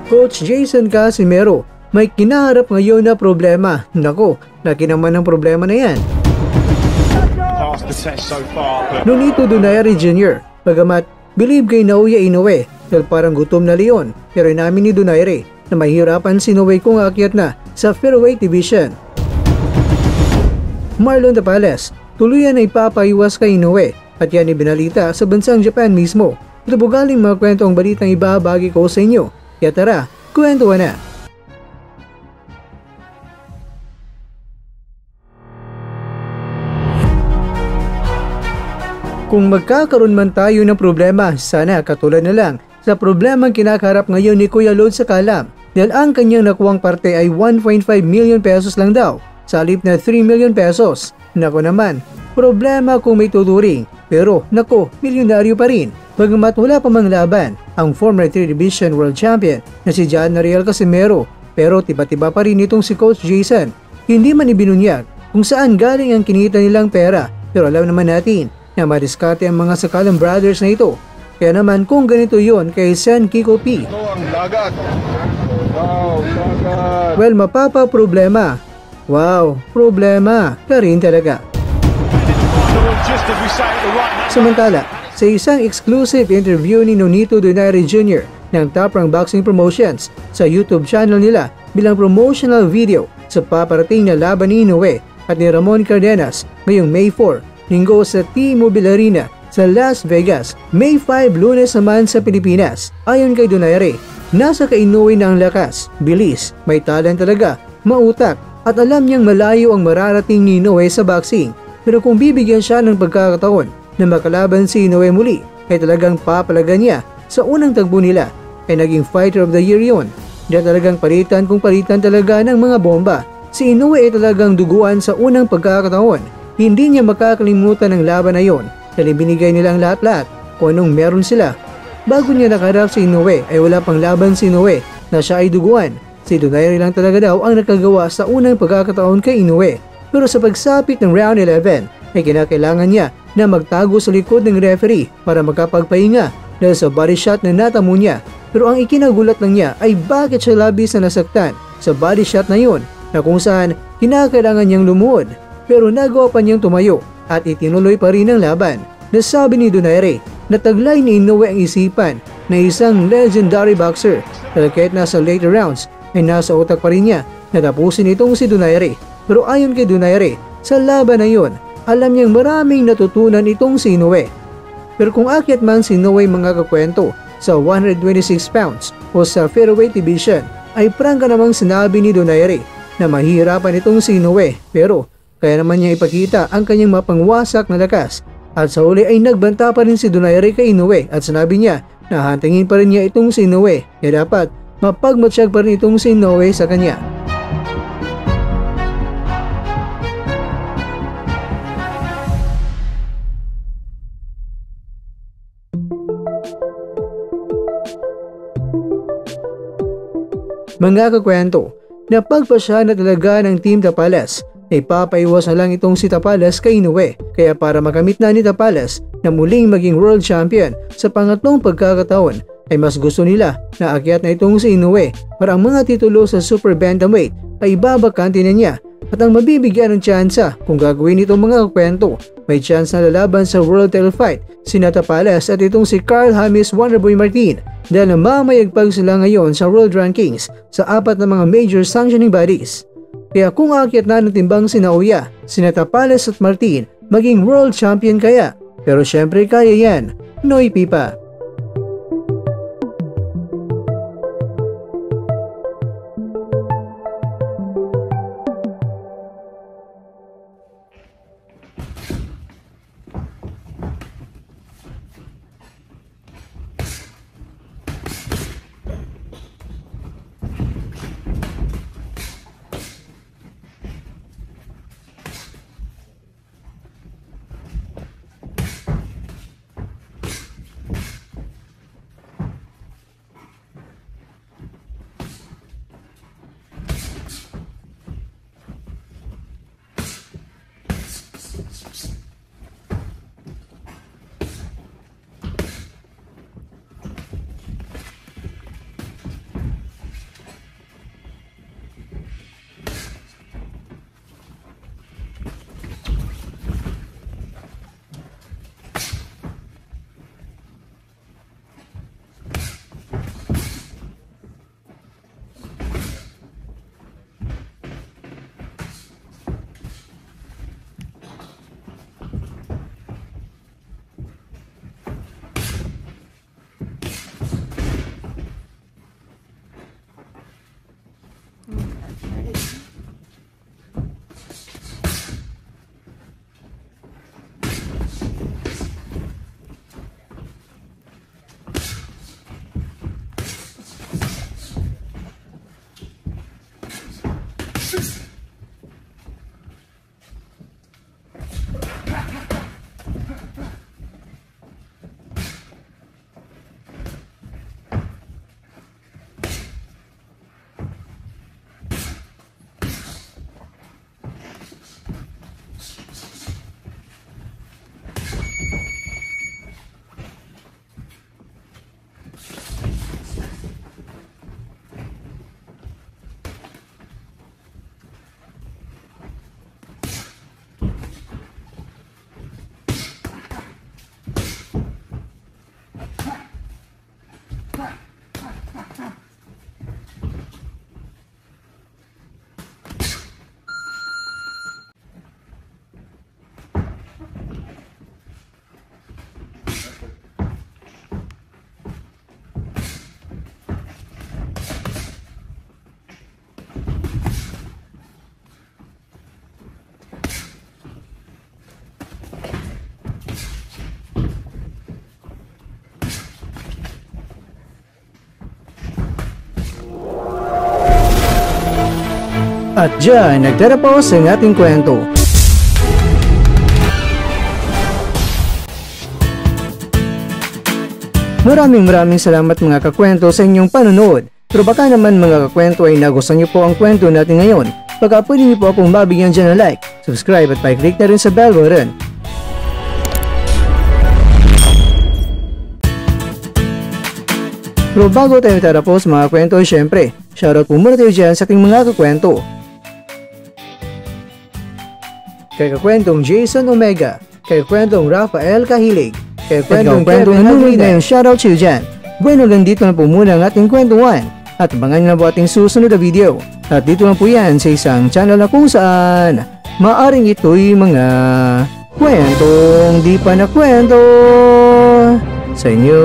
Coach Jason Casimiro, may kinaharap ngayon na problema. Nako, laki naman ang problema na yan. Nonito Donaire Jr., bagamat believe kay Naoya Inoue dahil parang gutom na leon, pero inamin ni Donaire na mahirapan si Inoue kung aakyat na sa featherweight division. Marlon Tapales, tuluyan ay papaiwas kay Inoue at yan ibinalita sa bansang Japan mismo. Ito po galing mga kwentong balitang ibabagi ko sa inyo. Kaya tara, kwentuhan na! Kung magkakaroon man tayo ng problema, sana katulad na lang sa problemang kinakaharap ngayon ni Kuya Lod sa Kalam dahil ang kanyang nakuwang parte ay 1.5 million pesos lang daw sa halip na 3 million pesos. Nako naman, problema kung may tuturing, pero nako, milyonaryo pa rin. Bagamat wala pa mang laban ang former 3 Division World Champion na si John Nariel Casimiro, pero tiba-tiba pa rin itong si Coach Jason. Hindi man ibinunyag kung saan galing ang kinita nilang pera, pero alam naman natin na madiskarte ang mga Sakalam brothers na ito. Kaya naman kung ganito yon kay Sen Kiko P. Well, mapapa-problema. Wow, problema ka rin talaga. Samantala, sa isang exclusive interview ni Nonito Donaire Jr. ng Top Rank Boxing Promotions sa YouTube channel nila bilang promotional video sa paparating na laban ni Inoue at ni Ramon Cardenas ngayong May 4, linggo sa T-Mobile Arena sa Las Vegas, May 5 Lunes naman sa Pilipinas. Ayon kay Donaire, nasa kay Inoue na ang lakas, bilis, may talent talaga, mautak at alam niyang malayo ang mararating ni Inoue sa boxing. Pero kung bibigyan siya ng pagkakataon na makalaban si Inoue muli, ay talagang papalagan niya sa unang tagbo nila ay naging Fighter of the Year yun. Diyan talagang palitan kung palitan talaga ng mga bomba. Si Inoue ay talagang duguan sa unang pagkakataon. Hindi niya makakalimutan ang laban na yon dahil binigay nilang lahat-lahat kung anong meron sila. Bago niya nakaharap si Inoue ay wala pang laban si Inoue na siya ay duguan. Si Donaire lang talaga daw ang nakagawa sa unang pagkakataon kay Inoue. Pero sa pagsapit ng round 11 ay kinakailangan niya na magtago sa likod ng referee para makapagpahinga dahil sa body shot na natamo niya. Pero ang ikinagulat lang niya ay bakit siya labis na nasaktan sa body shot na yon na kung saan kinakailangan niyang lumuhod. Pero nagawa pa niyang tumayo at itinuloy pa rin ang laban. Nasabi ni Donaire na taglay ni Inoue ang isipan na isang legendary boxer dahil kahit nasa later rounds ay nasa utak pa rin niya na tapusin itong si Donaire. Pero ayon kay Donaire, sa laban na yon, alam niyang maraming natutunan itong si Inoue. Pero kung akyat man si Inoue mga kakwento sa 126 pounds o sa featherweight division, ay prangka namang sinabi ni Donaire na mahihirapan itong si Inoue, pero kaya naman niya ipakita ang kanyang mapangwasak na lakas. At sa huli ay nagbanta pa rin si Donaire kay Inoue at sinabi niya na hantingin pa rin niya itong si Inoue, kaya dapat mapagmatsyag pa rin itong si Inoue sa kanya. Mga kakwento, napagpasya na talaga ng Team Tapales ay papaiwas na lang itong si Tapales kay Inoue, kaya para makamit na ni Tapales na muling maging world champion sa pangatlong pagkakataon ay mas gusto nila na akyat na itong si Inoue para ang mga titulo sa super bantamweight ay babakante na niya at ang mabibigyan ng tsansa kung gagawin itong mga kwento. May chance na lalaban sa world title fight sina Tapales at itong si Carl James Wonderboy Martin dahil namamayagpag sila ngayon sa world rankings sa 4 na mga major sanctioning bodies. Kaya kung aakyat na ng timbang si Naoya, sina Tapales at Martin, maging world champion kaya. Pero syempre kaya yan, Noy Pipa. At dyan, nagtatapos ang ating kwento. Maraming salamat mga kakwento sa inyong panonood. Pero baka naman mga kakwento ay nagustuhan niyo po ang kwento natin ngayon. Baka pwede niyo po akong mabigyan dyan ng like, subscribe at pa-click na rin sa bell button. Pero bago tayo tatapos mga kwento, syempre, shoutout po muna tayo dyan sa ating mga kakwento. Kay kakwentong Jason Omega, kay kakwentong Rafael Kahilig, kay kakwentong Kevin Agrida, shoutout siya dyan. Bueno, dito na po muna ang ating kwentuhan at abangan nyo na po ating susunod na video. At dito na po yan sa isang channel na kung saan maaring ito'y mga kwentong di pa na kwento sa inyo.